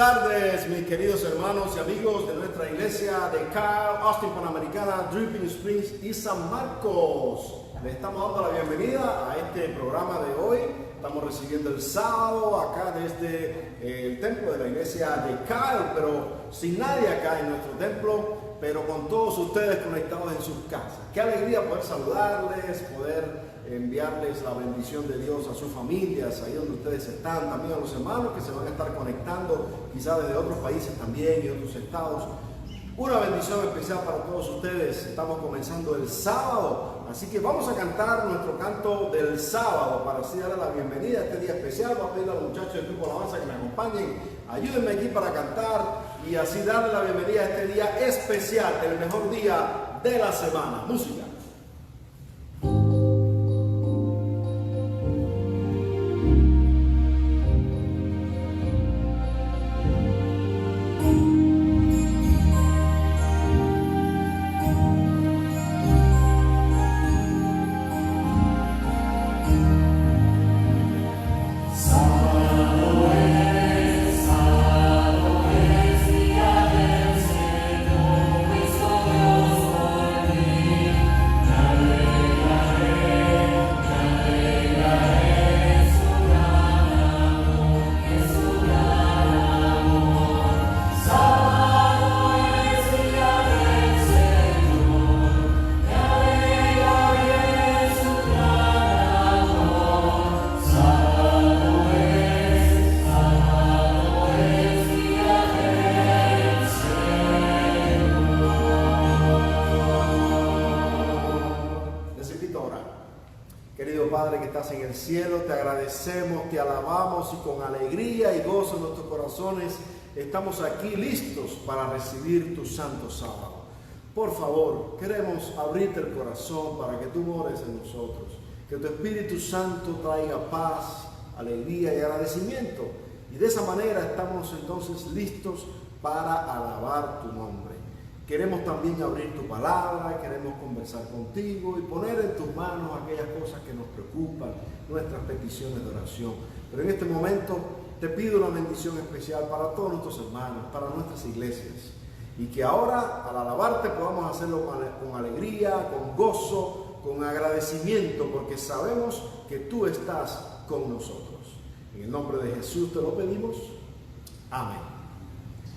tardes, mis queridos hermanos y amigos de nuestra iglesia de Cal, Austin Panamericana, Dripping Springs y San Marcos. Les estamos dando la bienvenida a este programa de hoy. Estamos recibiendo el sábado acá desde el templo de la iglesia de Cal, pero sin nadie acá en nuestro templo, pero con todos ustedes conectados en sus casas. Qué alegría poder saludarles, poder enviarles la bendición de Dios a sus familias, ahí donde ustedes están, también a los hermanos que se van a estar conectando, quizás desde otros países también y otros estados. Una bendición especial para todos ustedes. Estamos comenzando el sábado, así que vamos a cantar nuestro canto del sábado para así darle la bienvenida a este día especial. Voy a pedirle a los muchachos del grupo Alabanza que me acompañen, ayúdenme aquí para cantar y así darle la bienvenida a este día especial, el mejor día de la semana. Música. Querido Padre que estás en el cielo, te agradecemos, te alabamos y con alegría y gozo en nuestros corazones estamos aquí listos para recibir tu santo sábado. Por favor, queremos abrirte el corazón para que tú mores en nosotros, que tu Espíritu Santo traiga paz, alegría y agradecimiento. Y de esa manera estamos entonces listos para alabar tu nombre. Queremos también abrir tu palabra, queremos conversar contigo y poner en tus manos aquellas cosas que nos preocupan, nuestras peticiones de oración. Pero en este momento te pido una bendición especial para todos nuestros hermanos, para nuestras iglesias. Y que ahora al alabarte podamos hacerlo con alegría, con gozo, con agradecimiento, porque sabemos que tú estás con nosotros. En el nombre de Jesús te lo pedimos. Amén.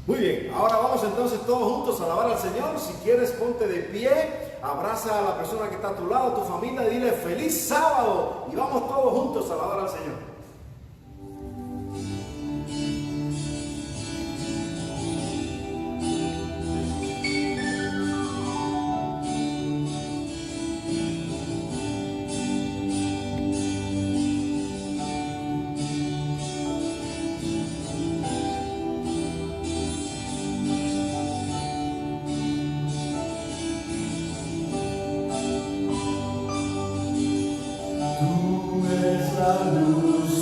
Muy bien, ahora vamos entonces todos juntos a alabar al Señor. Si quieres, ponte de pie, abraza a la persona que está a tu lado, a tu familia, y dile feliz sábado. Y vamos todos juntos a alabar al Señor. La luz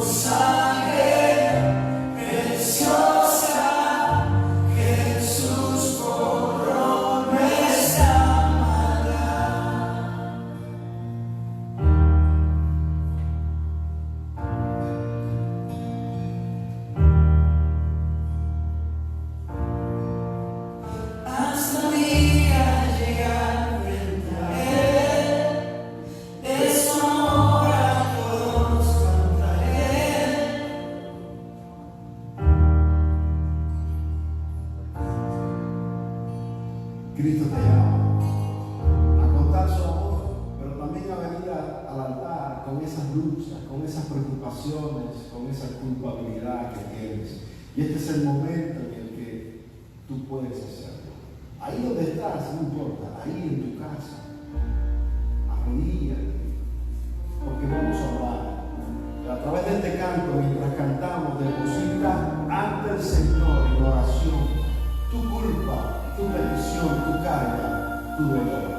Sangre preciosa. Cristo te llama a contar su amor, pero también a venir al altar con esas luchas, con esas preocupaciones, con esa culpabilidad que tienes. Y este es el momento en el que tú puedes hacerlo. Ahí donde estás, no importa, ahí en tu casa, arrodíllate, porque vamos a orar. A través de este canto, mientras cantamos, deposita ante el Señor en oración tu culpa, tu petición, tu carga, tu dolor.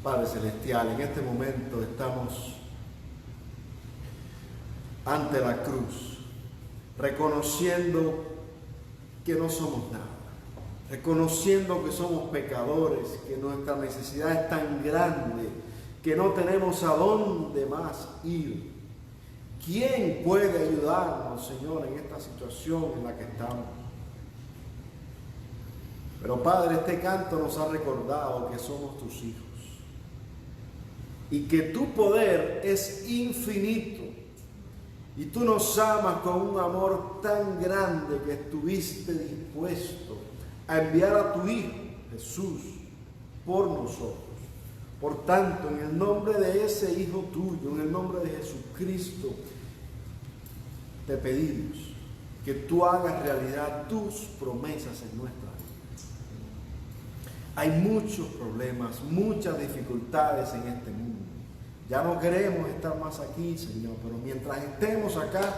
Padre Celestial, en este momento estamos ante la cruz, reconociendo que no somos nada, reconociendo que somos pecadores, que nuestra necesidad es tan grande, que no tenemos a dónde más ir. ¿Quién puede ayudarnos, Señor, en esta situación en la que estamos? Pero Padre, este canto nos ha recordado que somos tus hijos y que tu poder es infinito y tú nos amas con un amor tan grande que estuviste dispuesto a enviar a tu Hijo, Jesús, por nosotros. Por tanto, en el nombre de ese Hijo tuyo, en el nombre de Jesucristo, te pedimos que tú hagas realidad tus promesas en nuestra vida. Hay muchos problemas, muchas dificultades en este mundo. Ya no queremos estar más aquí, Señor, pero mientras estemos acá,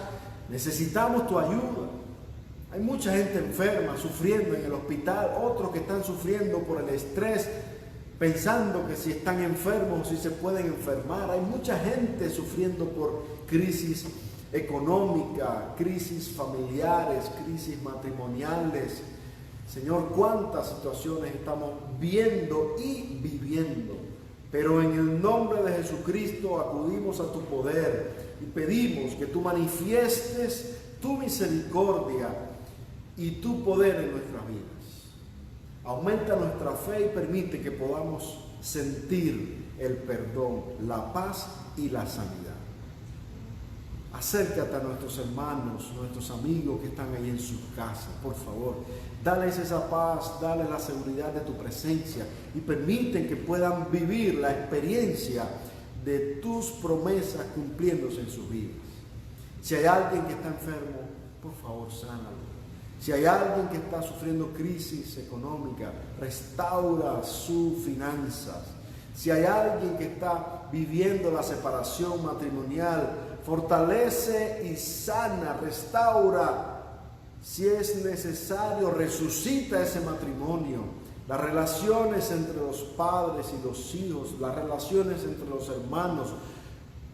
necesitamos tu ayuda. Hay mucha gente enferma, sufriendo en el hospital, otros que están sufriendo por el estrés, pensando que si están enfermos o si se pueden enfermar. Hay mucha gente sufriendo por crisis económica, crisis familiares, crisis matrimoniales. Señor, cuántas situaciones estamos viendo y viviendo. Pero en el nombre de Jesucristo acudimos a tu poder y pedimos que tú manifiestes tu misericordia y tu poder en nuestras vidas. Aumenta nuestra fe y permite que podamos sentir el perdón, la paz y la sanidad. Acércate a nuestros hermanos, nuestros amigos que están ahí en sus casas, por favor. Dales esa paz, dales la seguridad de tu presencia y permiten que puedan vivir la experiencia de tus promesas cumpliéndose en sus vidas. Si hay alguien que está enfermo, por favor, sánalo. Si hay alguien que está sufriendo crisis económica, restaura sus finanzas. Si hay alguien que está viviendo la separación matrimonial, fortalece y sana, restaura. Si es necesario, resucita ese matrimonio. Las relaciones entre los padres y los hijos, las relaciones entre los hermanos.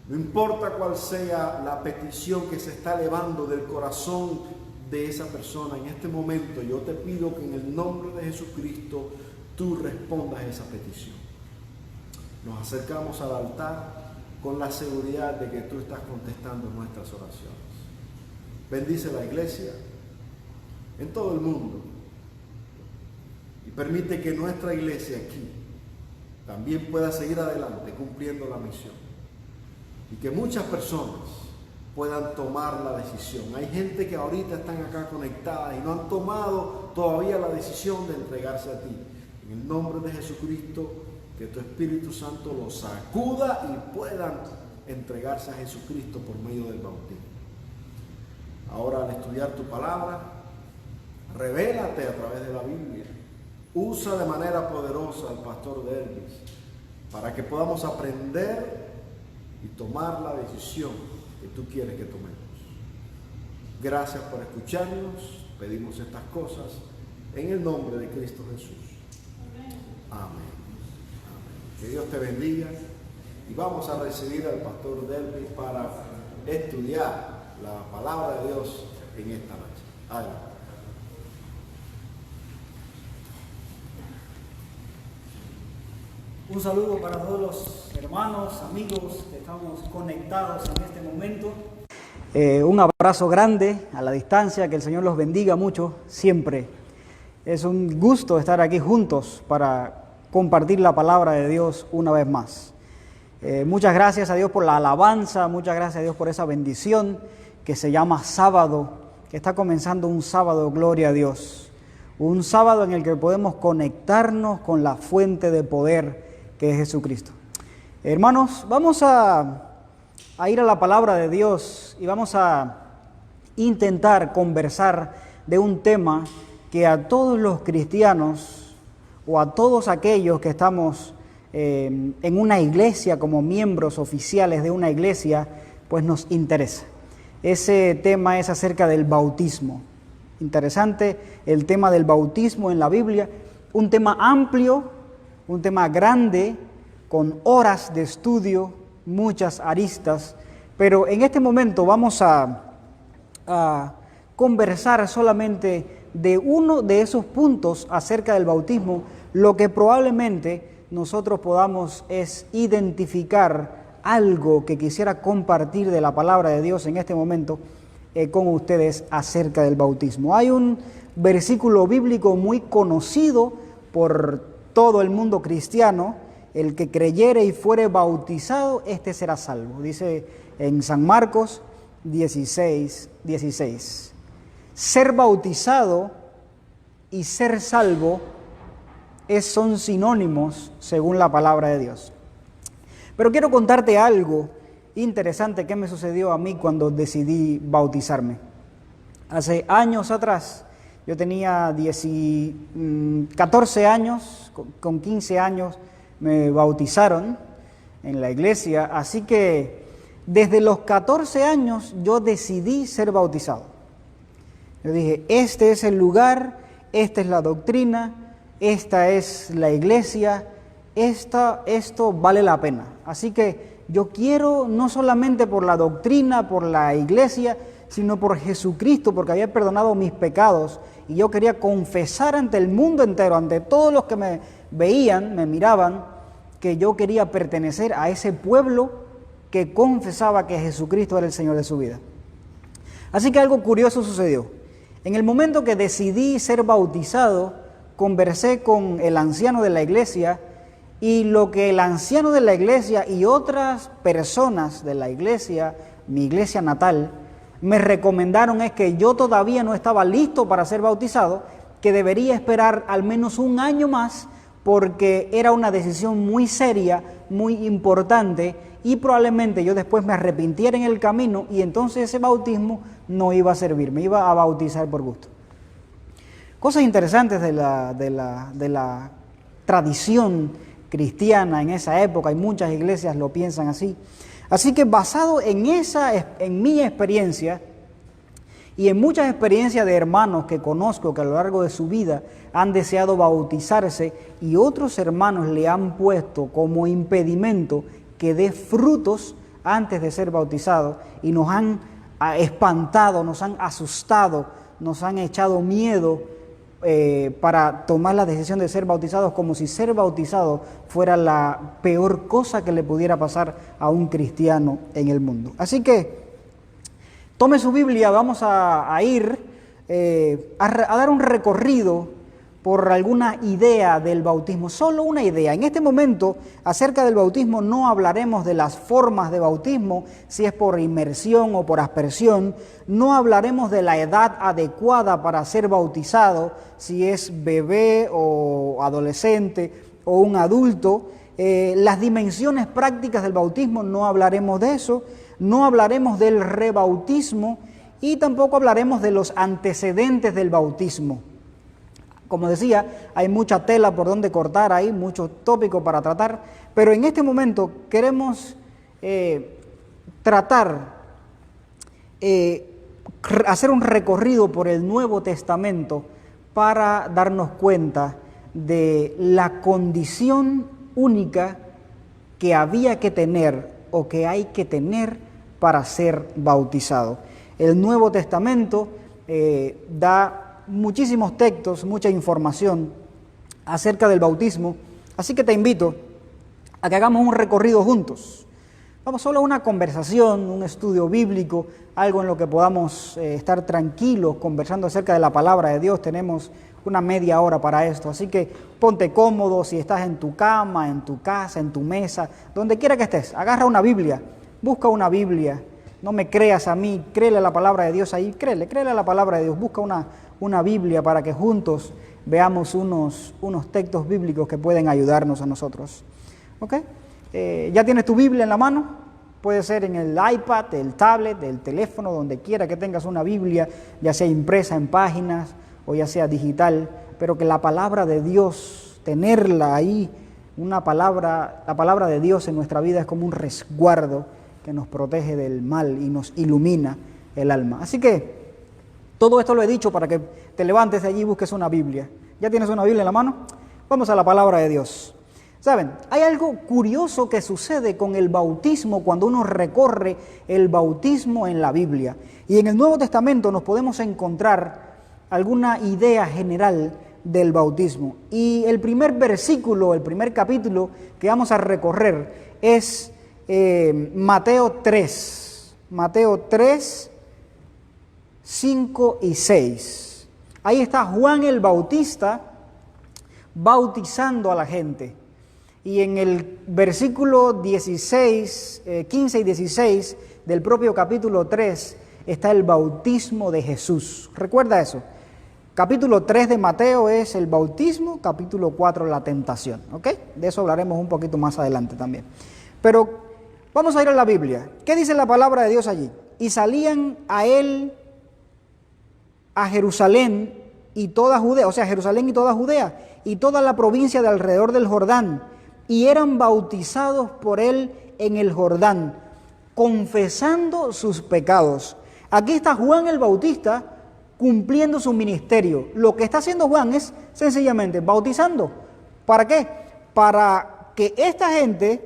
No importa cuál sea la petición que se está elevando del corazón de esa persona en este momento, yo te pido que en el nombre de Jesucristo tú respondas a esa petición. Nos acercamos al altar con la seguridad de que tú estás contestando nuestras oraciones. Bendice la iglesia en todo el mundo y permite que nuestra iglesia aquí también pueda seguir adelante cumpliendo la misión y que muchas personas puedan tomar la decisión. Hay gente que ahorita están acá conectadas y no han tomado todavía la decisión de entregarse a ti. En el nombre de Jesucristo, que tu Espíritu Santo los sacuda y puedan entregarse a Jesucristo por medio del bautismo. Ahora, al estudiar tu palabra, revélate a través de la Biblia. Usa de manera poderosa al pastor Dervis para que podamos aprender y tomar la decisión que tú quieres que tomemos. Gracias por escucharnos. Pedimos estas cosas en el nombre de Cristo Jesús. Amén. Que Dios te bendiga y vamos a recibir al pastor Dervis para estudiar la palabra de Dios en esta noche. Adelante. Un saludo para todos los hermanos, amigos que estamos conectados en este momento. Un abrazo grande a la distancia, que el Señor los bendiga mucho siempre. Es un gusto estar aquí juntos para compartir la palabra de Dios una vez más. Muchas gracias a Dios por la alabanza, muchas gracias a Dios por esa bendición que se llama sábado, que está comenzando un sábado, gloria a Dios. Un sábado en el que podemos conectarnos con la fuente de poder que es Jesucristo. Hermanos, vamos a ir a la palabra de Dios y vamos a intentar conversar de un tema que a todos los cristianos o a todos aquellos que estamos en una iglesia como miembros oficiales de una iglesia, pues nos interesa. Ese tema es acerca del bautismo. Interesante el tema del bautismo en la Biblia, un tema amplio, un tema grande, con horas de estudio, muchas aristas, pero en este momento vamos a conversar solamente de uno de esos puntos acerca del bautismo. Lo que probablemente nosotros podamos es identificar algo que quisiera compartir de la palabra de Dios en este momento con ustedes acerca del bautismo. Hay un versículo bíblico muy conocido por todo el mundo cristiano: el que creyere y fuere bautizado, este será salvo. Dice en San Marcos 16:16. Ser bautizado y ser salvo son sinónimos según la palabra de Dios. Pero quiero contarte algo interesante que me sucedió a mí cuando decidí bautizarme. Hace años atrás, yo tenía 14 años, con 15 años me bautizaron en la iglesia, así que desde los 14 años yo decidí ser bautizado. Yo dije, este es el lugar, esta es la doctrina, esta es la iglesia, esto vale la pena. Así que yo quiero, no solamente por la doctrina, por la iglesia, sino por Jesucristo, porque había perdonado mis pecados y yo quería confesar ante el mundo entero, ante todos los que me veían, me miraban, que yo quería pertenecer a ese pueblo que confesaba que Jesucristo era el Señor de su vida. Así que algo curioso sucedió. En el momento que decidí ser bautizado, conversé con el anciano de la iglesia, y lo que el anciano de la iglesia y otras personas de la iglesia, mi iglesia natal, me recomendaron es que yo todavía no estaba listo para ser bautizado, que debería esperar al menos un año más, porque era una decisión muy seria, muy importante, y probablemente yo después me arrepintiera en el camino, y entonces ese bautismo no iba a servir, me iba a bautizar por gusto. Cosas interesantes de la tradición cristiana en esa época, y muchas iglesias lo piensan así. Así que basado en mi experiencia y en muchas experiencias de hermanos que conozco que a lo largo de su vida han deseado bautizarse y otros hermanos le han puesto como impedimento que dé frutos antes de ser bautizado y nos han espantado, nos han asustado, nos han echado miedo para tomar la decisión de ser bautizados, como si ser bautizado fuera la peor cosa que le pudiera pasar a un cristiano en el mundo. Así que tome su Biblia, vamos a ir a dar un recorrido por alguna idea del bautismo, solo una idea. En este momento, acerca del bautismo, no hablaremos de las formas de bautismo, si es por inmersión o por aspersión, no hablaremos de la edad adecuada para ser bautizado, si es bebé o adolescente o un adulto, las dimensiones prácticas del bautismo, no hablaremos de eso, no hablaremos del rebautismo y tampoco hablaremos de los antecedentes del bautismo. Como decía, hay mucha tela por donde cortar, hay muchos tópicos para tratar, pero en este momento queremos hacer un recorrido por el Nuevo Testamento para darnos cuenta de la condición única que había que tener o que hay que tener para ser bautizado. El Nuevo Testamento da muchísimos textos, mucha información acerca del bautismo, así que te invito a que hagamos un recorrido juntos. Vamos solo a una conversación, un estudio bíblico, algo en lo que podamos estar tranquilos conversando acerca de la palabra de Dios. Tenemos una media hora para esto, así que ponte cómodo si estás en tu cama, en tu casa, en tu mesa, donde quiera que estés. Agarra una Biblia, busca una Biblia. No me creas a mí, créele a la palabra de Dios ahí, créele a la palabra de Dios, busca una Biblia para que juntos veamos unos textos bíblicos que pueden ayudarnos a nosotros. ¿Ok? ¿Ya tienes tu Biblia en la mano? Puede ser en el iPad, el tablet, el teléfono, donde quiera que tengas una Biblia, ya sea impresa en páginas o ya sea digital, pero que la palabra de Dios, tenerla ahí, la palabra de Dios en nuestra vida es como un resguardo que nos protege del mal y nos ilumina el alma. Así que todo esto lo he dicho para que te levantes de allí y busques una Biblia. ¿Ya tienes una Biblia en la mano? Vamos a la palabra de Dios. ¿Saben? Hay algo curioso que sucede con el bautismo cuando uno recorre el bautismo en la Biblia. Y en el Nuevo Testamento nos podemos encontrar alguna idea general del bautismo. Y el primer versículo, el primer capítulo que vamos a recorrer es Mateo 3. Mateo 3, 5 y 6. Ahí está Juan el Bautista bautizando a la gente. Y en el versículo 16, 15 y 16 del propio capítulo 3 está el bautismo de Jesús. Recuerda eso. Capítulo 3 de Mateo es el bautismo, capítulo 4 la tentación, ¿ok? De eso hablaremos un poquito más adelante también. Pero vamos a ir a la Biblia. ¿Qué dice la palabra de Dios allí? Y salían a él, a Jerusalén y toda Judea, o sea, Jerusalén y toda Judea, y toda la provincia de alrededor del Jordán, y eran bautizados por él en el Jordán, confesando sus pecados. Aquí está Juan el Bautista cumpliendo su ministerio. Lo que está haciendo Juan es sencillamente bautizando. ¿Para qué? Para que esta gente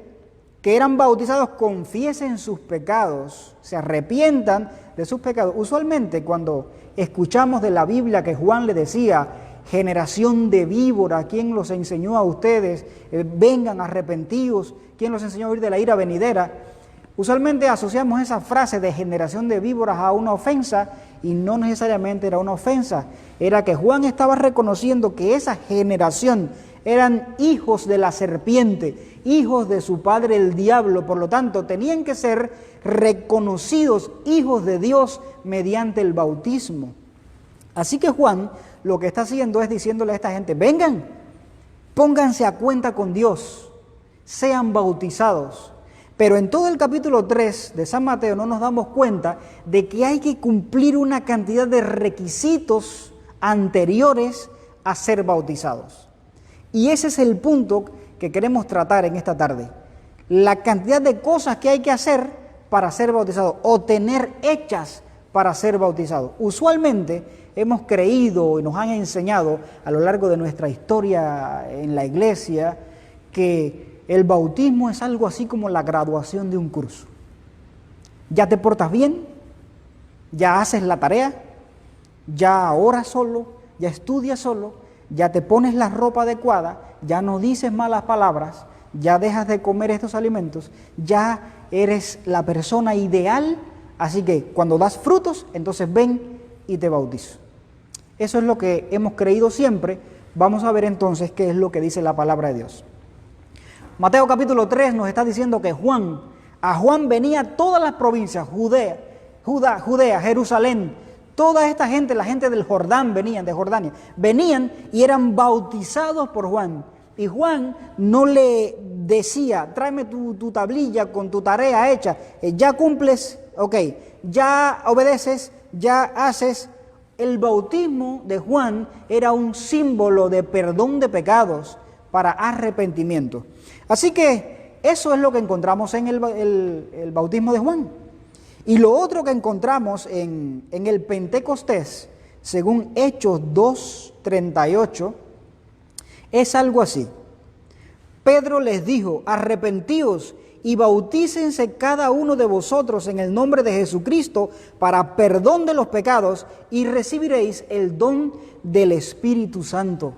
que eran bautizados confiesen sus pecados, se arrepientan de sus pecados. Usualmente cuando escuchamos de la Biblia que Juan le decía, generación de víbora, ¿quién los enseñó a ustedes? Vengan arrepentidos, ¿quién los enseñó a huir de la ira venidera? Usualmente asociamos esa frase de generación de víboras a una ofensa, y no necesariamente era una ofensa. Era que Juan estaba reconociendo que esa generación eran hijos de la serpiente, hijos de su padre el diablo, por lo tanto tenían que ser reconocidos hijos de Dios mediante el bautismo. Así que Juan lo que está haciendo es diciéndole a esta gente, vengan, pónganse a cuenta con Dios, sean bautizados. Pero en todo el capítulo 3 de San Mateo no nos damos cuenta de que hay que cumplir una cantidad de requisitos anteriores a ser bautizados. Y ese es el punto que queremos tratar en esta tarde. La cantidad de cosas que hay que hacer para ser bautizado o tener hechas para ser bautizado. Usualmente hemos creído y nos han enseñado a lo largo de nuestra historia en la iglesia que el bautismo es algo así como la graduación de un curso. Ya te portas bien, ya haces la tarea, ya oras solo, ya estudias solo, ya te pones la ropa adecuada, ya no dices malas palabras, ya dejas de comer estos alimentos, ya eres la persona ideal, así que cuando das frutos, entonces ven y te bautizo. Eso es lo que hemos creído siempre. Vamos a ver entonces qué es lo que dice la palabra de Dios. Mateo capítulo 3 nos está diciendo que a Juan venía todas las provincias, Judea, Jerusalén, toda esta gente, la gente del Jordán venían, de Jordania, venían y eran bautizados por Juan. Y Juan no le decía, tráeme tu tablilla con tu tarea hecha, ya cumples, ok, ya obedeces, ya haces. El bautismo de Juan era un símbolo de perdón de pecados para arrepentimiento. Así que eso es lo que encontramos en el bautismo de Juan. Y lo otro que encontramos en el Pentecostés, según Hechos 2:38, es algo así. Pedro les dijo, arrepentíos y bautícense cada uno de vosotros en el nombre de Jesucristo para perdón de los pecados y recibiréis el don del Espíritu Santo.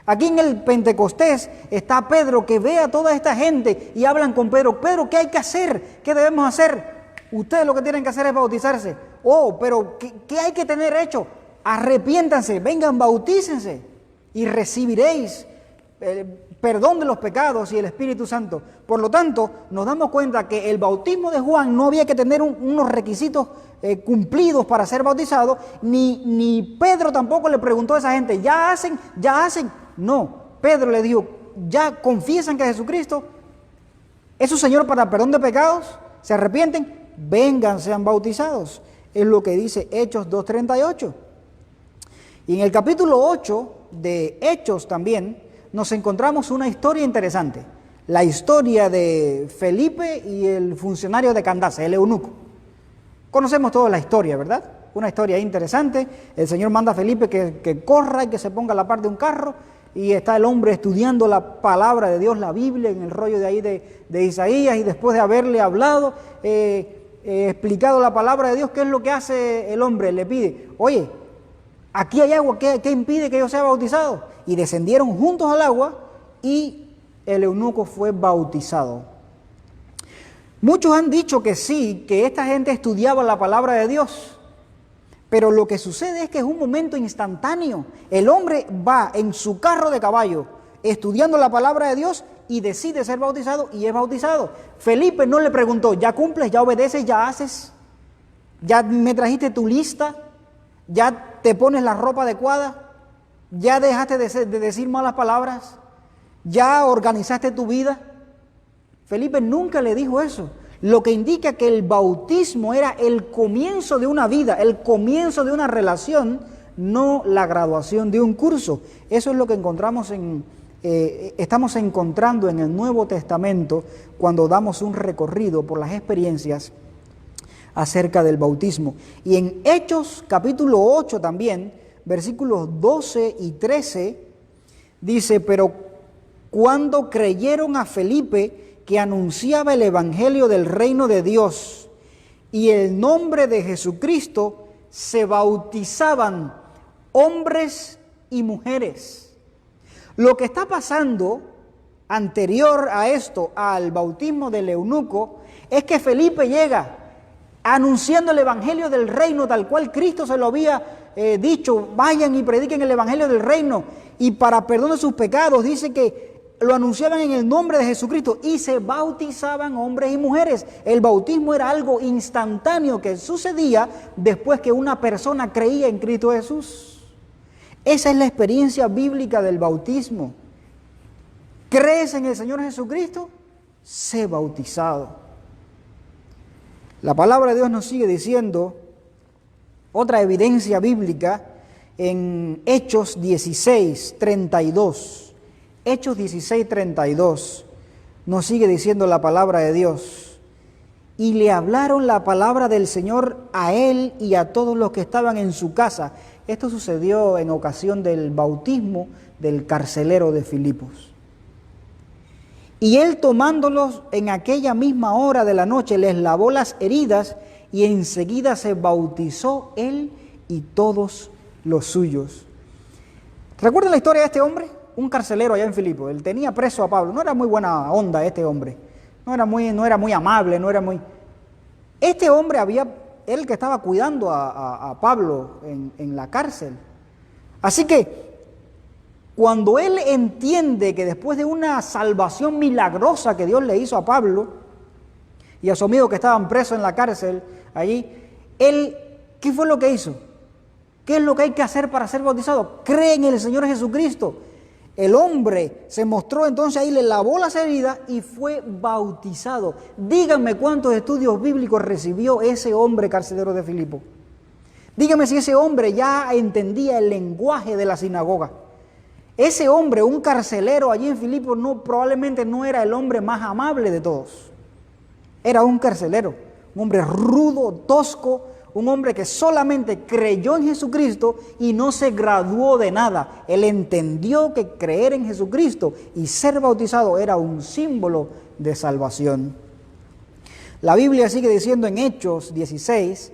Aquí en el Pentecostés está Pedro que ve a toda esta gente y hablan con Pedro. Pedro, ¿qué hay que hacer? ¿Qué debemos hacer? Ustedes lo que tienen que hacer es bautizarse. Oh, pero ¿qué hay que tener hecho? Arrepiéntanse, vengan, bautícense y recibiréis perdón de los pecados y el Espíritu Santo. Por lo tanto, nos damos cuenta que el bautismo de Juan no había que tener unos requisitos cumplidos para ser bautizado, ni Pedro tampoco le preguntó a esa gente, ¿ya hacen? No, Pedro le dijo, ¿ya confiesan que Jesucristo es su Señor para perdón de pecados? ¿Se arrepienten? Vengan, sean bautizados. Es lo que dice Hechos 2:38. Y en el capítulo 8 de Hechos también nos encontramos una historia interesante. La historia de Felipe y el funcionario de Candace, el eunuco. Conocemos toda la historia, ¿verdad? Una historia interesante. El Señor manda a Felipe que corra y que se ponga a la par de un carro. Y está el hombre estudiando la palabra de Dios, la Biblia, en el rollo de ahí de Isaías. Y después de haberle hablado, explicado la palabra de Dios, ¿qué es lo que hace el hombre? Le pide, oye, aquí hay agua, ¿qué impide que yo sea bautizado? Y descendieron juntos al agua y el eunuco fue bautizado. Muchos han dicho que sí, que esta gente estudiaba la palabra de Dios, pero lo que sucede es que es un momento instantáneo. El hombre va en su carro de caballo estudiando la palabra de Dios y decide ser bautizado y es bautizado. Felipe no le preguntó, ¿ya cumples, ya obedeces, ya haces? ¿Ya me trajiste tu lista? ¿Ya te pones la ropa adecuada, ya dejaste de decir malas palabras, ya organizaste tu vida. Felipe nunca le dijo eso, lo que indica que el bautismo era el comienzo de una vida, el comienzo de una relación, no la graduación de un curso. Eso es lo que estamos encontrando en el Nuevo Testamento cuando damos un recorrido por las experiencias acerca del bautismo. Y en Hechos capítulo 8 también, versículos 12 y 13, dice: pero cuando creyeron a Felipe, que anunciaba el evangelio del reino de Dios y el nombre de Jesucristo, se bautizaban hombres y mujeres. Lo que está pasando anterior a esto, al bautismo del eunuco, es que Felipe llega anunciando el evangelio del reino, tal cual Cristo se lo había dicho: vayan y prediquen el evangelio del reino, y para perdón de sus pecados, dice que lo anunciaban en el nombre de Jesucristo y se bautizaban hombres y mujeres. El bautismo era algo instantáneo que sucedía después que una persona creía en Cristo Jesús. Esa es la experiencia bíblica del bautismo. ¿Crees en el Señor Jesucristo? Sé bautizado. La palabra de Dios nos sigue diciendo otra evidencia bíblica en Hechos 16, 32. Hechos 16, 32 nos sigue diciendo la palabra de Dios: y le hablaron la palabra del Señor a él y a todos los que estaban en su casa. Esto sucedió en ocasión del bautismo del carcelero de Filipos. Y él, tomándolos en aquella misma hora de la noche, les lavó las heridas, y enseguida se bautizó él y todos los suyos. ¿Recuerdan la historia de este hombre? Un carcelero allá en Filipos. Él tenía preso a Pablo. No era muy buena onda este hombre. No era muy amable, no era muy... Este hombre él que estaba cuidando a Pablo en la cárcel. Así que cuando él entiende que después de una salvación milagrosa que Dios le hizo a Pablo y a su amigo que estaban presos en la cárcel allí, él, ¿qué fue lo que hizo? ¿Qué es lo que hay que hacer para ser bautizado? Cree en el Señor Jesucristo. El hombre se mostró entonces ahí, le lavó las heridas y fue bautizado. Díganme cuántos estudios bíblicos recibió ese hombre carcelero de Filipos. Díganme si ese hombre ya entendía el lenguaje de la sinagoga. Ese hombre, un carcelero allí en Filipos, probablemente no era el hombre más amable de todos. Era un carcelero, un hombre rudo, tosco, un hombre que solamente creyó en Jesucristo y no se graduó de nada. Él entendió que creer en Jesucristo y ser bautizado era un símbolo de salvación. La Biblia sigue diciendo en Hechos 16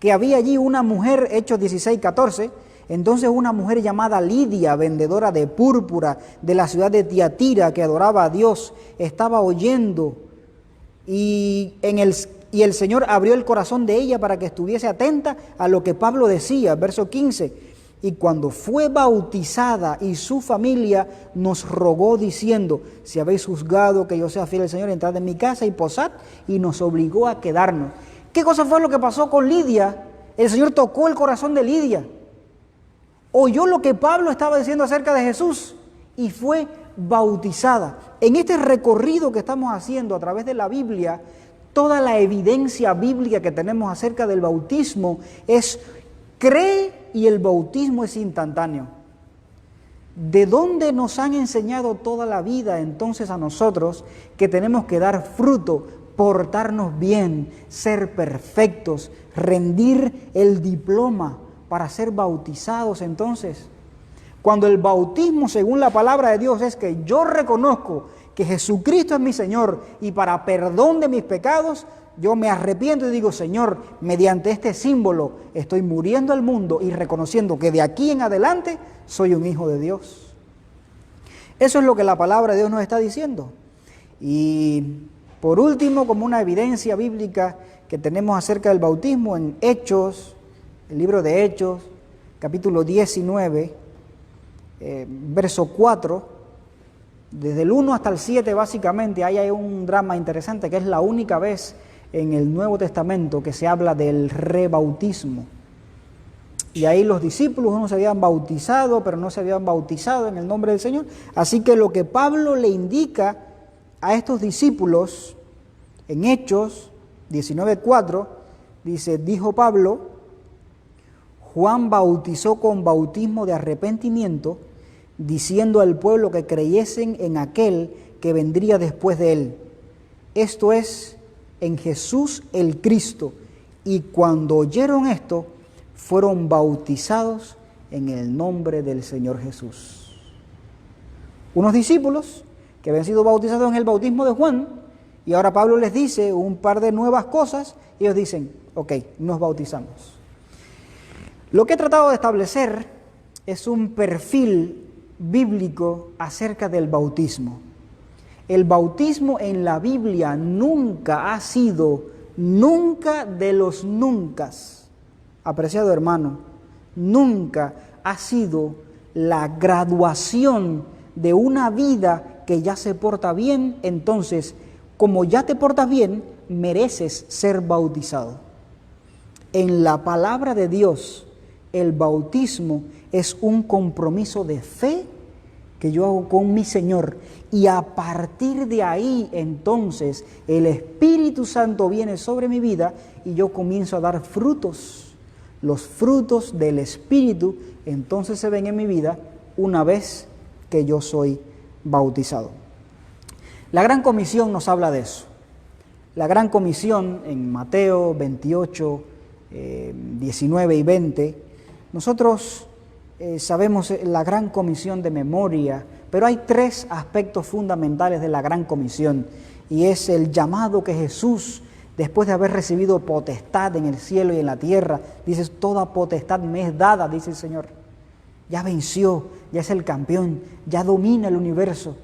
que había allí una mujer, Hechos 16, 14, entonces una mujer llamada Lidia, vendedora de púrpura de la ciudad de Tiatira, que adoraba a Dios, estaba oyendo y el Señor abrió el corazón de ella para que estuviese atenta a lo que Pablo decía, verso 15. Y cuando fue bautizada y su familia nos rogó diciendo: si habéis juzgado que yo sea fiel al Señor, entrad en mi casa y posad, y nos obligó a quedarnos. ¿Qué cosa fue lo que pasó con Lidia? El Señor tocó el corazón de Lidia. Oyó lo que Pablo estaba diciendo acerca de Jesús y fue bautizada. En este recorrido que estamos haciendo a través de la Biblia, toda la evidencia bíblica que tenemos acerca del bautismo es: cree y el bautismo es instantáneo. ¿De dónde nos han enseñado toda la vida entonces a nosotros que tenemos que dar fruto, portarnos bien, ser perfectos, rendir el diploma para ser bautizados entonces? Cuando el bautismo, según la palabra de Dios, es que yo reconozco que Jesucristo es mi Señor y para perdón de mis pecados, yo me arrepiento y digo: Señor, mediante este símbolo estoy muriendo al mundo y reconociendo que de aquí en adelante soy un hijo de Dios. Eso es lo que la palabra de Dios nos está diciendo. Y por último, como una evidencia bíblica que tenemos acerca del bautismo, en Hechos, el libro de Hechos, capítulo 19, verso 4, desde el 1 hasta el 7 básicamente, hay un drama interesante que es la única vez en el Nuevo Testamento que se habla del rebautismo. Y ahí los discípulos, unos se habían bautizado, pero no se habían bautizado en el nombre del Señor. Así que lo que Pablo le indica a estos discípulos en Hechos 19:4, dice, dijo Pablo, Juan bautizó con bautismo de arrepentimiento, diciendo al pueblo que creyesen en aquel que vendría después de él. Esto es, en Jesús el Cristo. Y cuando oyeron esto, fueron bautizados en el nombre del Señor Jesús. Unos discípulos que habían sido bautizados en el bautismo de Juan, y ahora Pablo les dice un par de nuevas cosas, y ellos dicen, ok, nos bautizamos. Lo que he tratado de establecer es un perfil bíblico acerca del bautismo. El bautismo en la Biblia nunca ha sido, nunca de los nunca, apreciado hermano, nunca ha sido la graduación de una vida que ya se porta bien. Entonces, como ya te portas bien, mereces ser bautizado. En la palabra de Dios, el bautismo es un compromiso de fe que yo hago con mi Señor, y a partir de ahí entonces el Espíritu Santo viene sobre mi vida y yo comienzo a dar frutos. Los frutos del Espíritu entonces se ven en mi vida una vez que yo soy bautizado. La Gran Comisión nos habla de eso. La Gran Comisión en Mateo 28, 19 y 20, nosotros sabemos la Gran Comisión de memoria, pero hay tres aspectos fundamentales de la Gran Comisión, y es el llamado que Jesús, después de haber recibido potestad en el cielo y en la tierra, dice, toda potestad me es dada, dice el Señor. Ya venció, ya es el campeón, ya domina el universo,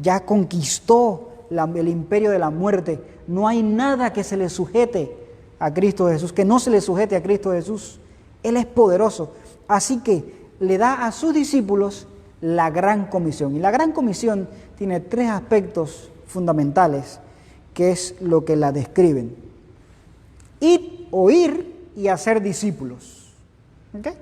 ya conquistó el imperio de la muerte. No hay nada que se le sujete a Cristo Jesús, que no se le sujete a Cristo Jesús. Él es poderoso. Así que le da a sus discípulos la Gran Comisión. Y la Gran Comisión tiene tres aspectos fundamentales, que es lo que la describen. Ir, oír y hacer discípulos. ¿Okay?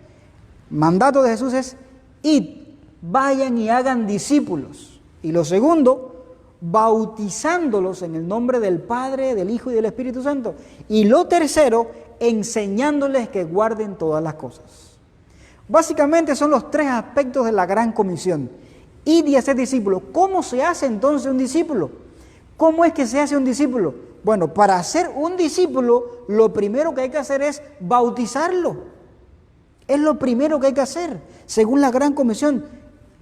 Mandato de Jesús es, id, vayan y hagan discípulos. Y lo segundo, bautizándolos en el nombre del Padre, del Hijo y del Espíritu Santo. Y lo tercero, enseñándoles que guarden todas las cosas. Básicamente son los tres aspectos de la Gran Comisión. Ir y hacer discípulos. ¿Cómo se hace entonces un discípulo? ¿Cómo es que se hace un discípulo? Bueno, para hacer un discípulo, lo primero que hay que hacer es bautizarlo. Es lo primero que hay que hacer, según la Gran Comisión.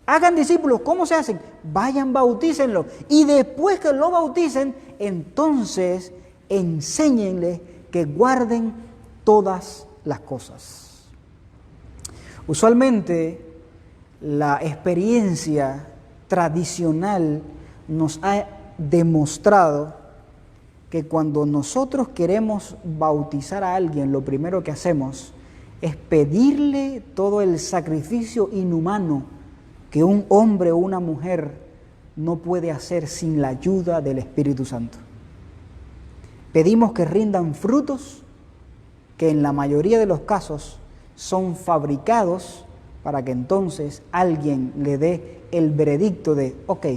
Hagan discípulos. ¿Cómo se hacen? Vayan, bautícenlo. Y después que lo bauticen, entonces enséñenles que guarden todas las cosas. Usualmente, la experiencia tradicional nos ha demostrado que cuando nosotros queremos bautizar a alguien, lo primero que hacemos es pedirle todo el sacrificio inhumano que un hombre o una mujer no puede hacer sin la ayuda del Espíritu Santo. Pedimos que rindan frutos que en la mayoría de los casos son fabricados para que entonces alguien le dé el veredicto de, ok,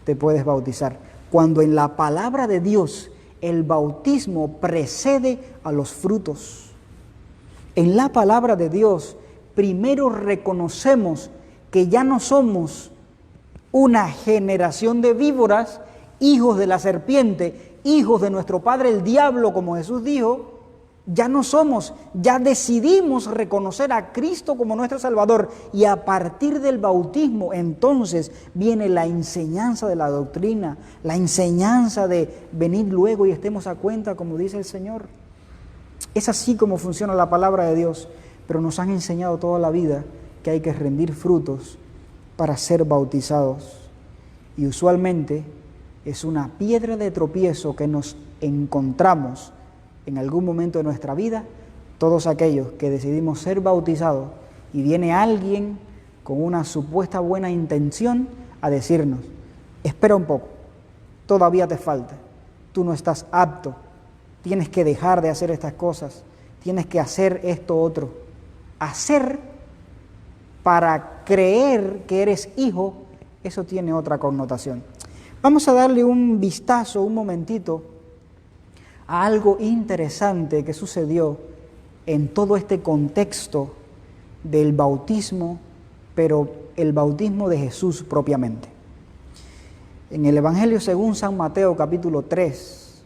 te puedes bautizar. Cuando en la palabra de Dios el bautismo precede a los frutos. En la palabra de Dios primero reconocemos que ya no somos una generación de víboras, hijos de la serpiente, hijos de nuestro padre el diablo, como Jesús dijo. Ya no somos, ya decidimos reconocer a Cristo como nuestro Salvador, y a partir del bautismo entonces viene la enseñanza de la doctrina, la enseñanza de venir luego y estemos a cuenta, como dice el Señor. Es así como funciona la palabra de Dios, pero nos han enseñado toda la vida que hay que rendir frutos para ser bautizados. Y usualmente es una piedra de tropiezo que nos encontramos en algún momento de nuestra vida, todos aquellos que decidimos ser bautizados, y viene alguien con una supuesta buena intención a decirnos, espera un poco, todavía te falta, tú no estás apto, tienes que dejar de hacer estas cosas, tienes que hacer esto otro. hacer para creer que eres hijo, eso tiene otra connotación. Vamos a darle un vistazo, un momentito, a algo interesante que sucedió en todo este contexto del bautismo, pero el bautismo de Jesús propiamente. En el Evangelio según San Mateo capítulo 3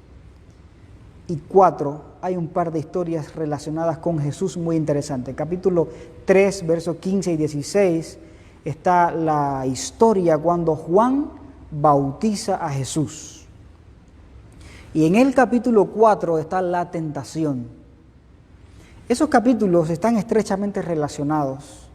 y 4 hay un par de historias relacionadas con Jesús muy interesantes. Capítulo 3, versos 15 y 16 está la historia cuando Juan bautiza a Jesús. Y en el capítulo 4 está la tentación. Esos capítulos están estrechamente relacionados,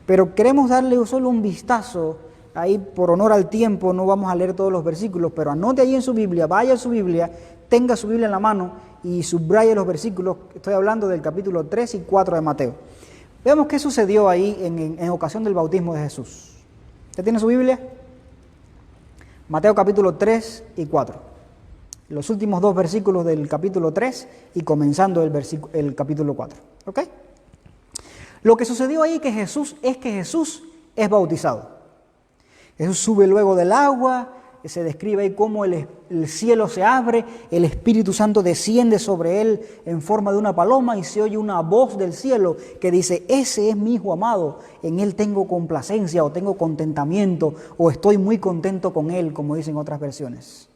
pero queremos darle solo un vistazo. Ahí, por honor al tiempo, no vamos a leer todos los versículos, pero anote ahí en su Biblia, vaya a su Biblia, tenga su Biblia en la mano y subraye los versículos. Estoy hablando del capítulo 3 y 4 de Mateo. Veamos qué sucedió ahí en ocasión del bautismo de Jesús. ¿Usted tiene su Biblia? Mateo capítulo 3 y 4. Los últimos dos versículos del capítulo 3 y comenzando el capítulo 4. ¿Ok? Lo que sucedió ahí que Jesús es bautizado. Jesús sube luego del agua, se describe ahí cómo el cielo se abre, el Espíritu Santo desciende sobre él en forma de una paloma y se oye una voz del cielo que dice: ese es mi Hijo amado, en él tengo complacencia o tengo contentamiento o estoy muy contento con él, como dicen otras versiones.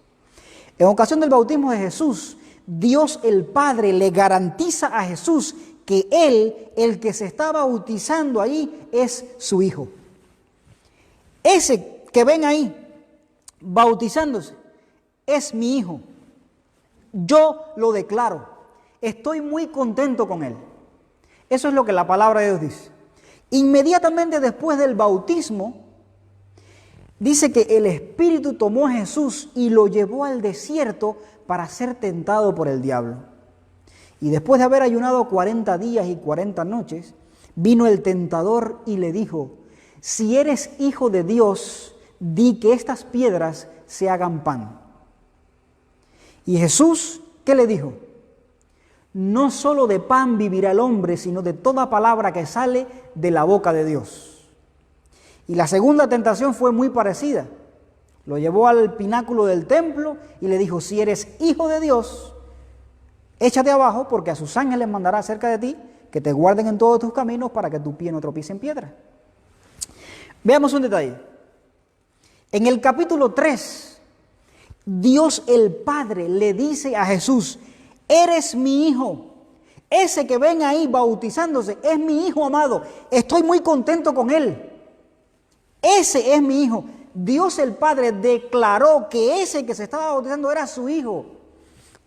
En ocasión del bautismo de Jesús, Dios el Padre le garantiza a Jesús que él, el que se está bautizando ahí, es su Hijo. Ese que ven ahí, bautizándose, es mi Hijo. Yo lo declaro. Estoy muy contento con él. Eso es lo que la palabra de Dios dice. Inmediatamente después del bautismo, dice que el Espíritu tomó a Jesús y lo llevó al desierto para ser tentado por el diablo. Y después de haber ayunado 40 días y 40 noches, vino el tentador y le dijo: si eres hijo de Dios, di que estas piedras se hagan pan. Y Jesús, ¿qué le dijo? No solo de pan vivirá el hombre, sino de toda palabra que sale de la boca de Dios. Y la segunda tentación fue muy parecida. Lo llevó al pináculo del templo y le dijo: si eres hijo de Dios, échate abajo, porque a sus ángeles mandará cerca de ti, que te guarden en todos tus caminos para que tu pie no tropiece en piedra. Veamos un detalle. En el capítulo 3, Dios el Padre le dice a Jesús: eres mi Hijo. Ese que ven ahí bautizándose es mi Hijo amado. Estoy muy contento con él. Ese es mi Hijo. Dios el Padre declaró que ese que se estaba bautizando era su Hijo.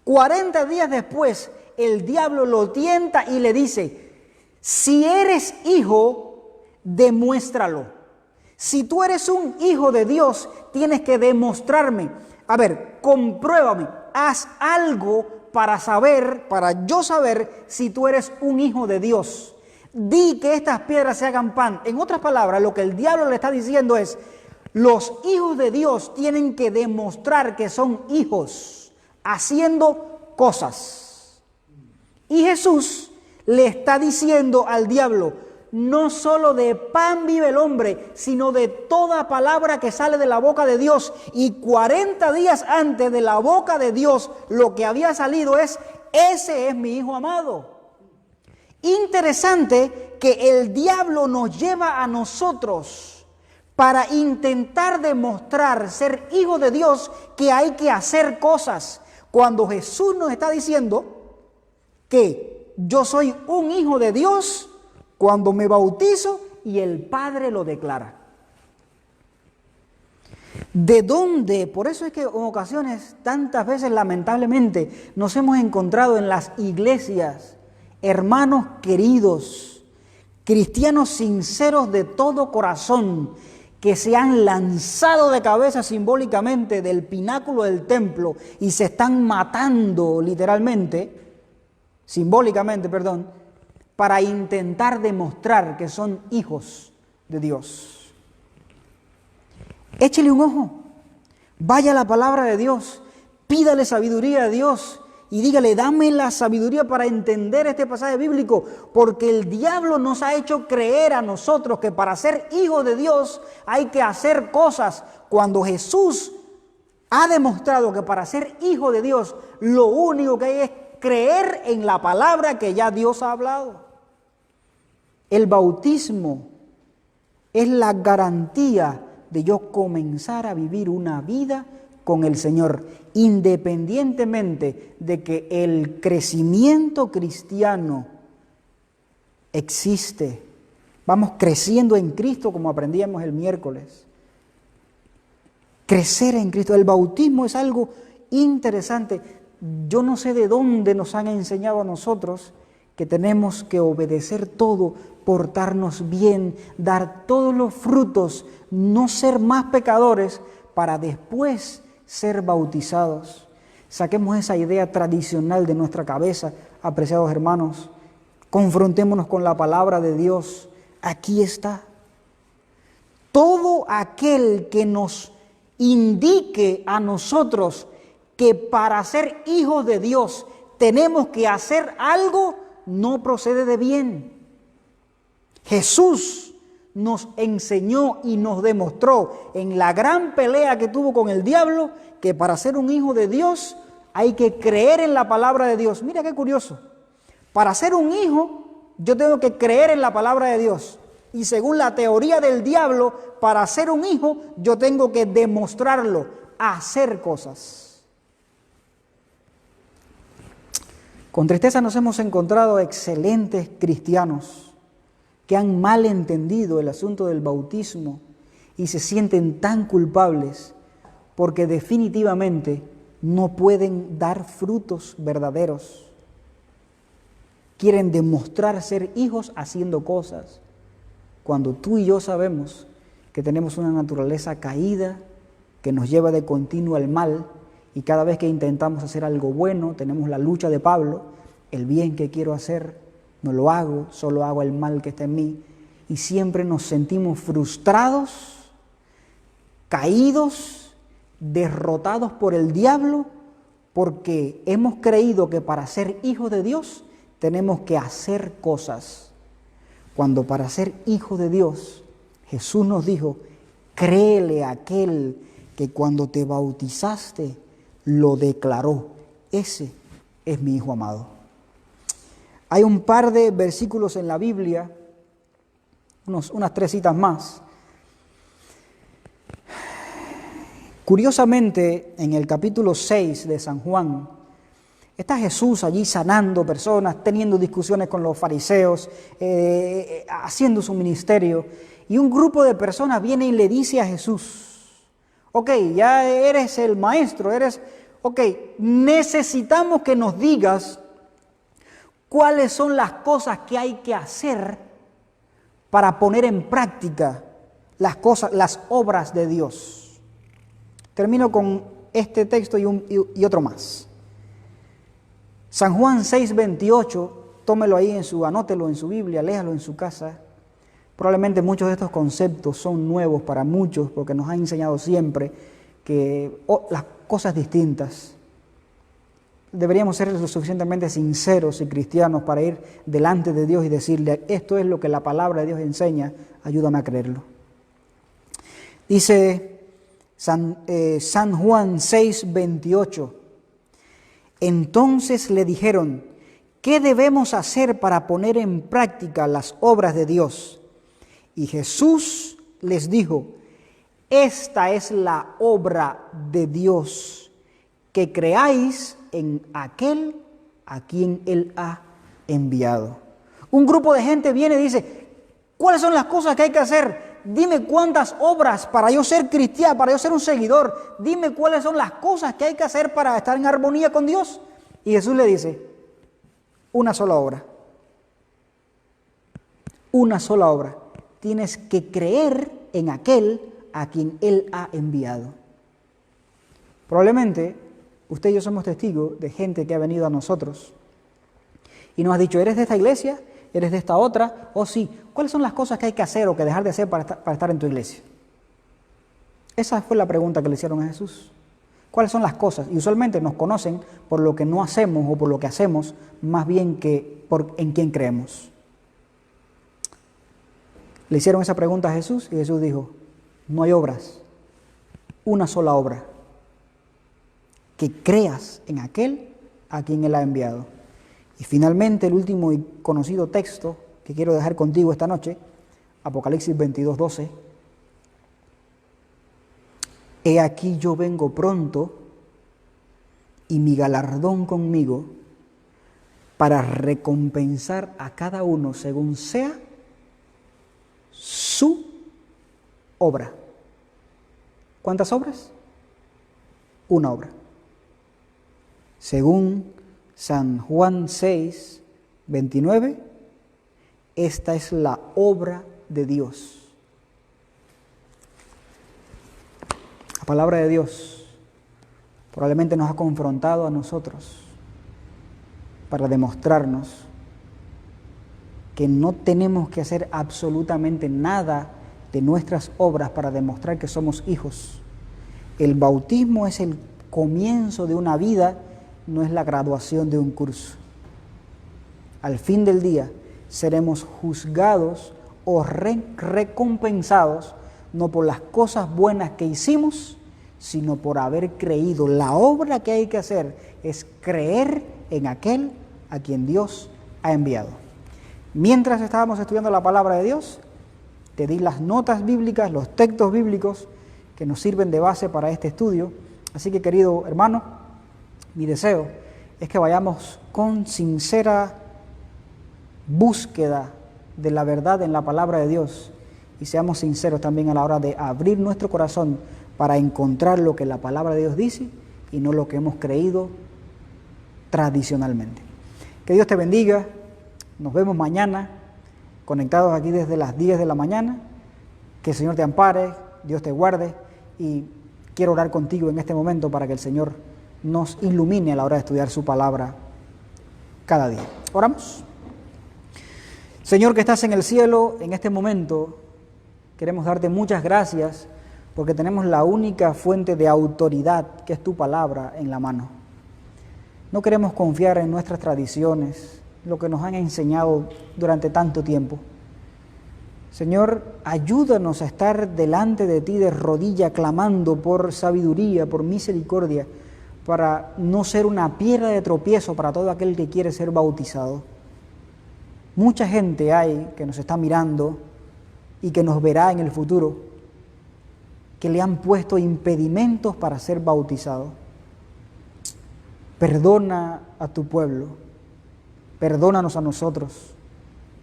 40 días después, el diablo lo tienta y le dice: si eres hijo, demuéstralo. Si tú eres un hijo de Dios, tienes que demostrarme. A ver, compruébame, haz algo para yo saber si tú eres un hijo de Dios. Di que estas piedras se hagan pan. En otras palabras, lo que el diablo le está diciendo es: los hijos de Dios tienen que demostrar que son hijos, haciendo cosas. Y Jesús le está diciendo al diablo: no solo de pan vive el hombre, sino de toda palabra que sale de la boca de Dios. Y 40 días antes de la boca de Dios, lo que había salido es: ese es mi Hijo amado. Interesante que el diablo nos lleva a nosotros para intentar demostrar ser hijo de Dios, que hay que hacer cosas, cuando Jesús nos está diciendo que yo soy un hijo de Dios cuando me bautizo y el Padre lo declara. ¿De dónde? Por eso es que en ocasiones, tantas veces lamentablemente, nos hemos encontrado en las iglesias hermanos queridos, cristianos sinceros de todo corazón, que se han lanzado de cabeza simbólicamente del pináculo del templo y se están matando simbólicamente, para intentar demostrar que son hijos de Dios. Échele un ojo, vaya a la palabra de Dios, pídale sabiduría a Dios y dígale, dame la sabiduría para entender este pasaje bíblico, porque el diablo nos ha hecho creer a nosotros que para ser hijo de Dios hay que hacer cosas, cuando Jesús ha demostrado que para ser hijo de Dios lo único que hay es creer en la palabra que ya Dios ha hablado. El bautismo es la garantía de yo comenzar a vivir una vida con el Señor, independientemente de que el crecimiento cristiano existe. Vamos creciendo en Cristo, como aprendíamos el miércoles. Crecer en Cristo. El bautismo es algo interesante. Yo no sé de dónde nos han enseñado a nosotros que tenemos que obedecer todo, portarnos bien, dar todos los frutos, no ser más pecadores para después ser bautizados. Saquemos esa idea tradicional de nuestra cabeza, apreciados hermanos. Confrontémonos con la palabra de Dios. Aquí está. Todo aquel que nos indique a nosotros que para ser hijos de Dios tenemos que hacer algo, no procede de bien. Jesús nos enseñó y nos demostró en la gran pelea que tuvo con el diablo que para ser un hijo de Dios hay que creer en la palabra de Dios. Mira qué curioso. Para ser un hijo yo tengo que creer en la palabra de Dios. Y según la teoría del diablo, para ser un hijo yo tengo que demostrarlo, hacer cosas. Con tristeza nos hemos encontrado excelentes cristianos que han mal entendido el asunto del bautismo y se sienten tan culpables porque definitivamente no pueden dar frutos verdaderos. Quieren demostrar ser hijos haciendo cosas, cuando tú y yo sabemos que tenemos una naturaleza caída que nos lleva de continuo al mal. Y cada vez que intentamos hacer algo bueno, tenemos la lucha de Pablo, el bien que quiero hacer, no lo hago, solo hago el mal que está en mí. Y siempre nos sentimos frustrados, caídos, derrotados por el diablo, porque hemos creído que para ser hijos de Dios tenemos que hacer cosas. Cuando para ser hijo de Dios, Jesús nos dijo, créele a aquel que cuando te bautizaste, lo declaró, ese es mi Hijo amado. Hay un par de versículos en la Biblia, unas 3 citas más. Curiosamente, en el capítulo 6 de San Juan, está Jesús allí sanando personas, teniendo discusiones con los fariseos, haciendo su ministerio, y un grupo de personas viene y le dice a Jesús, ok, ya eres el maestro, necesitamos que nos digas cuáles son las cosas que hay que hacer para poner en práctica las obras de Dios. Termino con este texto y otro más. San Juan 6:28, tómelo ahí anótelo en su Biblia, léalo en su casa. Probablemente muchos de estos conceptos son nuevos para muchos porque nos han enseñado siempre que las cosas distintas. Deberíamos ser lo suficientemente sinceros y cristianos para ir delante de Dios y decirle, esto es lo que la palabra de Dios enseña, ayúdame a creerlo. Dice San Juan 6:28, entonces le dijeron, ¿qué debemos hacer para poner en práctica las obras de Dios? Y Jesús les dijo, esta es la obra de Dios, que creáis en aquel a quien Él ha enviado. Un grupo de gente viene y dice, ¿cuáles son las cosas que hay que hacer? Dime cuántas obras para yo ser cristiano, para yo ser un seguidor. Dime cuáles son las cosas que hay que hacer para estar en armonía con Dios. Y Jesús le dice, una sola obra. Una sola obra. Tienes que creer en aquel a quien Él ha enviado. Probablemente usted y yo somos testigos de gente que ha venido a nosotros y nos ha dicho, ¿eres de esta iglesia? ¿Eres de esta otra? O sí, ¿cuáles son las cosas que hay que hacer o que dejar de hacer para estar en tu iglesia? Esa fue la pregunta que le hicieron a Jesús. ¿Cuáles son las cosas? Y usualmente nos conocen por lo que no hacemos o por lo que hacemos, más bien que en quién creemos. Le hicieron esa pregunta a Jesús y Jesús dijo, no hay obras, una sola obra, que creas en aquel a quien Él ha enviado. Y finalmente el último y conocido texto que quiero dejar contigo esta noche, Apocalipsis 22:12. He aquí yo vengo pronto y mi galardón conmigo para recompensar a cada uno según sea su obra. ¿Cuántas obras? Una obra. Según San Juan 6:29, esta es la obra de Dios. La palabra de Dios probablemente nos ha confrontado a nosotros para demostrarnos que no tenemos que hacer absolutamente nada de nuestras obras para demostrar que somos hijos. El bautismo es el comienzo de una vida, no es la graduación de un curso. Al fin del día seremos juzgados o recompensados no por las cosas buenas que hicimos, sino por haber creído. La obra que hay que hacer es creer en aquel a quien Dios ha enviado. Mientras estábamos estudiando la palabra de Dios, te di las notas bíblicas, los textos bíblicos que nos sirven de base para este estudio. Así que, querido hermano, mi deseo es que vayamos con sincera búsqueda de la verdad en la palabra de Dios y seamos sinceros también a la hora de abrir nuestro corazón para encontrar lo que la palabra de Dios dice y no lo que hemos creído tradicionalmente. Que Dios te bendiga. Nos vemos mañana, conectados aquí desde las 10 de la mañana. Que el Señor te ampare, Dios te guarde, y quiero orar contigo en este momento para que el Señor nos ilumine a la hora de estudiar su palabra cada día. Oramos. Señor que estás en el cielo, en este momento queremos darte muchas gracias porque tenemos la única fuente de autoridad, que es tu palabra, en la mano. No queremos confiar en nuestras tradiciones, lo que nos han enseñado durante tanto tiempo. Señor, ayúdanos a estar delante de ti de rodilla, clamando por sabiduría, por misericordia, para no ser una piedra de tropiezo para todo aquel que quiere ser bautizado. Mucha gente hay que nos está mirando y que nos verá en el futuro, que le han puesto impedimentos para ser bautizado. Perdona a tu pueblo, perdónanos a nosotros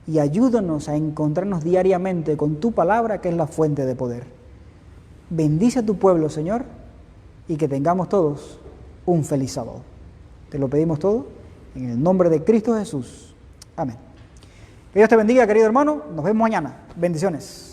y ayúdanos a encontrarnos diariamente con tu palabra, que es la fuente de poder. Bendice a tu pueblo, Señor, y que tengamos todos un feliz sábado. Te lo pedimos todo en el nombre de Cristo Jesús. Amén. Que Dios te bendiga, querido hermano. Nos vemos mañana. Bendiciones.